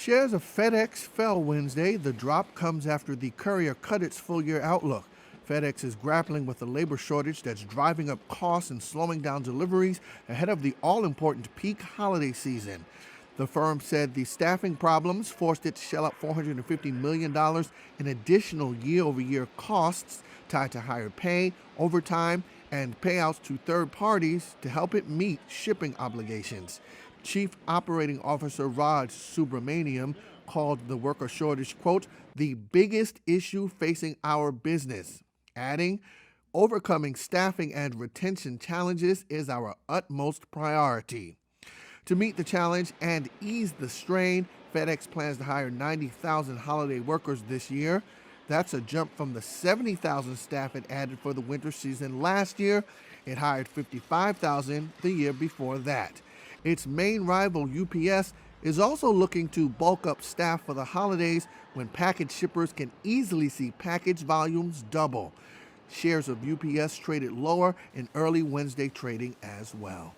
Shares of FedEx fell Wednesday. The drop comes after the courier cut its full-year outlook. FedEx is grappling with the labor shortage that's driving up costs and slowing down deliveries ahead of the all-important peak holiday season. The firm said the staffing problems forced it to shell out $450 million in additional year-over-year costs tied to higher pay, overtime, and payouts to third parties to help it meet shipping obligations. Chief Operating Officer Raj Subramaniam called the worker shortage, quote, the biggest issue facing our business, adding, overcoming staffing and retention challenges is our utmost priority. To meet the challenge and ease the strain, FedEx plans to hire 90,000 holiday workers this year. That's a jump from the 70,000 staff it added for the winter season last year. It hired 55,000 the year before that. Its main rival, UPS, is also looking to bulk up staff for the holidays when package shippers can easily see package volumes double. Shares of UPS traded lower in early Wednesday trading as well.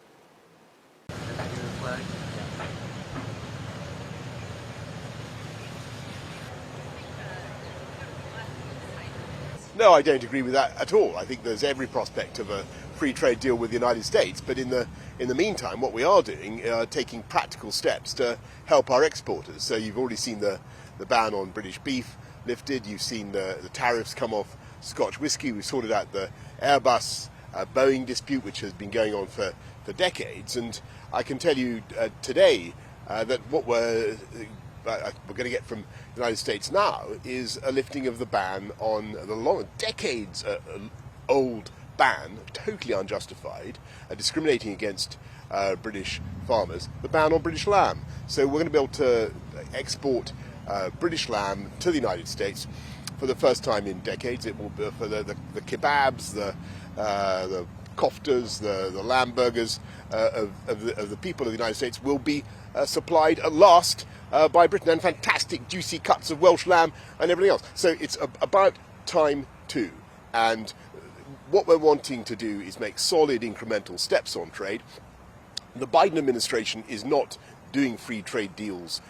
No, I don't agree with that at all. I think there's every prospect of a free trade deal with the United States, but in the meantime, what we are doing are taking practical steps to help our exporters. So you've already seen the ban on British beef lifted, you've seen the tariffs come off Scotch whisky, we've sorted out the Airbus Boeing dispute, which has been going on for decades, and I can tell you today that what we're going to get from the United States now is a lifting of the ban on the long, decades old ban, totally unjustified, discriminating against British farmers, the ban on British lamb. So we're going to be able to export British lamb to the United States for the first time in decades. It will be for the kebabs, the koftas, the lamb burgers of the people of the United States will be supplied at last by Britain, and fantastic juicy cuts of Welsh lamb and everything else. So it's about time too. And what we're wanting to do is make solid incremental steps on trade. The Biden administration is not doing free trade deals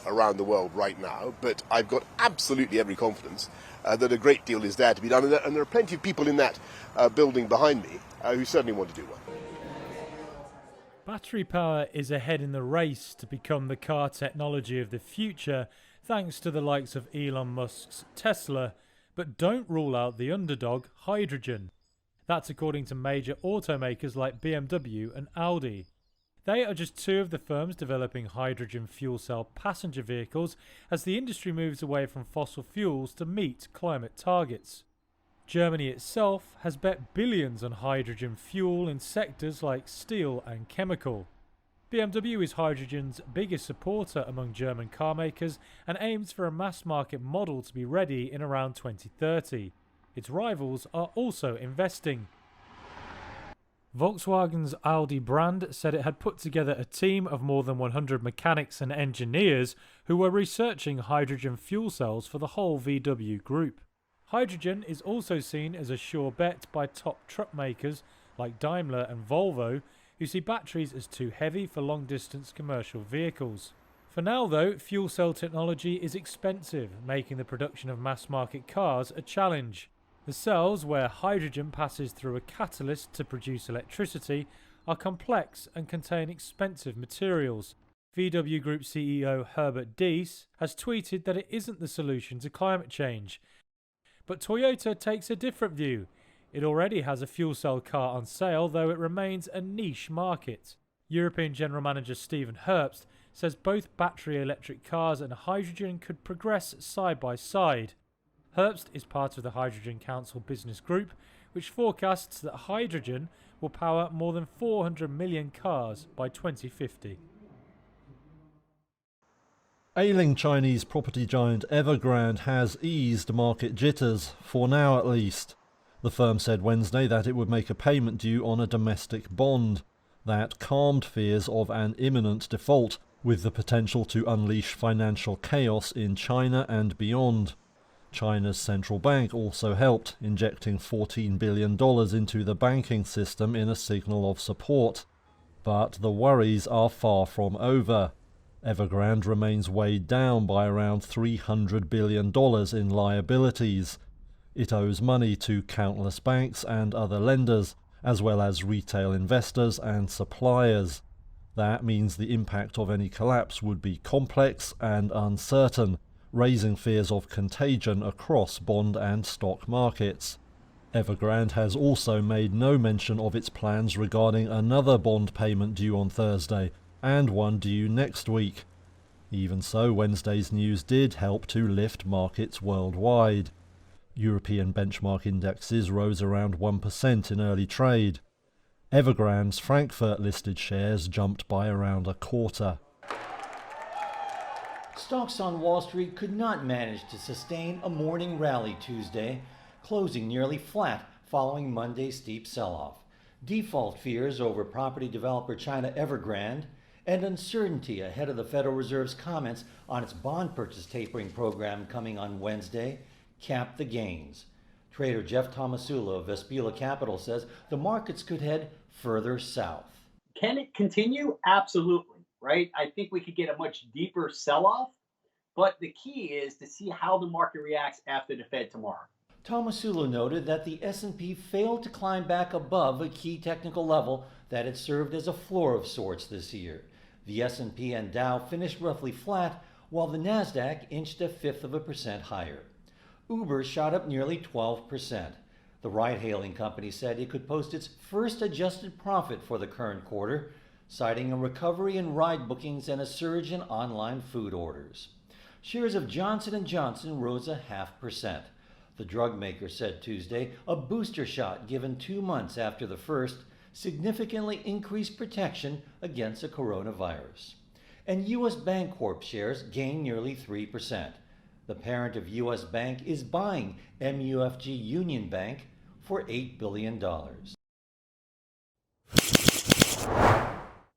around the world right now, but I've got absolutely every confidence that a great deal is there to be done, and there are plenty of people in that building behind me who certainly want to do one. Battery power is ahead in the race to become the car technology of the future, thanks to the likes of Elon Musk's Tesla, but don't rule out the underdog, hydrogen. That's according to major automakers like BMW and Audi. They are just two of the firms developing hydrogen fuel cell passenger vehicles as the industry moves away from fossil fuels to meet climate targets. Germany itself has bet billions on hydrogen fuel in sectors like steel and chemical. BMW is hydrogen's biggest supporter among German car makers and aims for a mass market model to be ready in around 2030. Its rivals are also investing. Volkswagen's Audi brand said it had put together a team of more than 100 mechanics and engineers who were researching hydrogen fuel cells for the whole VW group. Hydrogen is also seen as a sure bet by top truck makers like Daimler and Volvo, who see batteries as too heavy for long-distance commercial vehicles. For now, though, fuel cell technology is expensive, making the production of mass-market cars a challenge. The cells, where hydrogen passes through a catalyst to produce electricity, are complex and contain expensive materials. VW Group CEO Herbert Diess has tweeted that it isn't the solution to climate change. But Toyota takes a different view. It already has a fuel cell car on sale, though it remains a niche market. European General Manager Stephen Herbst says both battery electric cars and hydrogen could progress side by side. Herbst is part of the Hydrogen Council business group, which forecasts that hydrogen will power more than 400 million cars by 2050. Ailing Chinese property giant Evergrande has eased market jitters, for now at least. The firm said Wednesday that it would make a payment due on a domestic bond. That calmed fears of an imminent default, with the potential to unleash financial chaos in China and beyond. China's central bank also helped, injecting $14 billion into the banking system in a signal of support. But the worries are far from over. Evergrande remains weighed down by around $300 billion in liabilities. It owes money to countless banks and other lenders, as well as retail investors and suppliers. That means the impact of any collapse would be complex and uncertain, raising fears of contagion across bond and stock markets. Evergrande has also made no mention of its plans regarding another bond payment due on Thursday, and one due next week. Even so, Wednesday's news did help to lift markets worldwide. European benchmark indexes rose around 1% in early trade. Evergrande's Frankfurt-listed shares jumped by around a quarter. Stocks on Wall Street could not manage to sustain a morning rally Tuesday, closing nearly flat following Monday's steep sell-off. Default fears over property developer China Evergrande and uncertainty ahead of the Federal Reserve's comments on its bond purchase tapering program coming on Wednesday capped the gains. Trader Jeff Tomasula of Vespula Capital says the markets could head further south. Can it continue? Absolutely, right? I think we could get a much deeper sell-off, but the key is to see how the market reacts after the Fed tomorrow. Tomasula noted that the S&P failed to climb back above a key technical level that had served as a floor of sorts this year. The S&P and Dow finished roughly flat, while the Nasdaq inched 0.1% higher. Uber shot up nearly 12%. The ride-hailing company said it could post its first adjusted profit for the current quarter, citing a recovery in ride bookings and a surge in online food orders. Shares of Johnson & Johnson rose 0.5%. The drug maker said Tuesday a booster shot given 2 months after the first significantly increased protection against the coronavirus. And U.S. Bancorp shares gained nearly 3%. The parent of U.S. Bank is buying MUFG Union Bank for $8 billion.